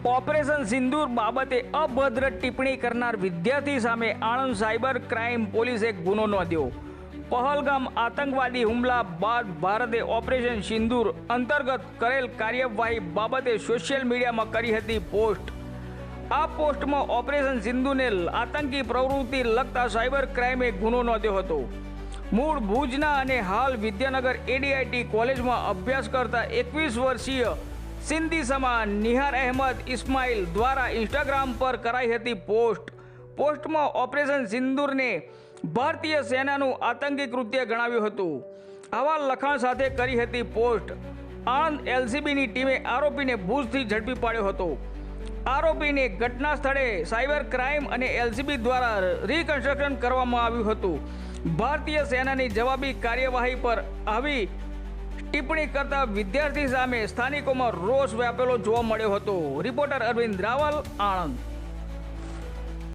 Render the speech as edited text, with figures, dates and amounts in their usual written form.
Operation સિંદૂર બાબતે અભદ્ર ટિપ્પણી કરનાર વિદ્યાર્થી સામે આણંદ સાયબર ક્રાઇમ પોલીસે ગુનો નોંધ્યો। પહલગામ આતંકવાદી હુમલા બાદ ભારતે ઓપરેશન સિંદૂર અંતર્ગત કરેલ કાર્યવાહી બાબતે સોશિયલ મીડિયામાં કરી હતી પોસ્ટ। આ પોસ્ટમાં ઓપરેશન સિંદૂરને આતંકી પ્રવૃત્તિ લગતા સાયબર ક્રાઇમે ગુનો નોંધ્યો હતો। મૂળ ભુજના અને હાલ વિદ્યાનગર એડીઆઈટી કોલેજમાં અભ્યાસ કરતા 21 વર્ષીય સિંધી સમા નિહાર અહેમદ ઇસ્માઇલ દ્વારા ઇન્સ્ટાગ્રામ પર કરાઈ હતી પોસ્ટમાં ઓપરેશન સિંદૂરને ભારતીય સેનાનું આતંકી કૃત્ય ગણાવ્યું હતું। આવા લખાણ સાથે કરી હતી પોસ્ટ। આણંદ એલસીબીની ટીમે આરોપીને ભુજથી ઝડપી પાડ્યો હતો। આરોપીને ઘટના સ્થળે સાયબર ક્રાઇમ અને એલસીબી દ્વારા રિકન્સ્ટ્રક્શન કરવામાં આવ્યું હતું। ભારતીય સેનાની જવાબી કાર્યવાહી પર આવી ટિપ્પણી કરતા વિદ્યાર્થી સામે સ્થાનિકોમાં રોષ વ્યાપેલો જોવા મળ્યો હતો। રિપોર્ટર અરવિંદ રાવલ, આણંદ।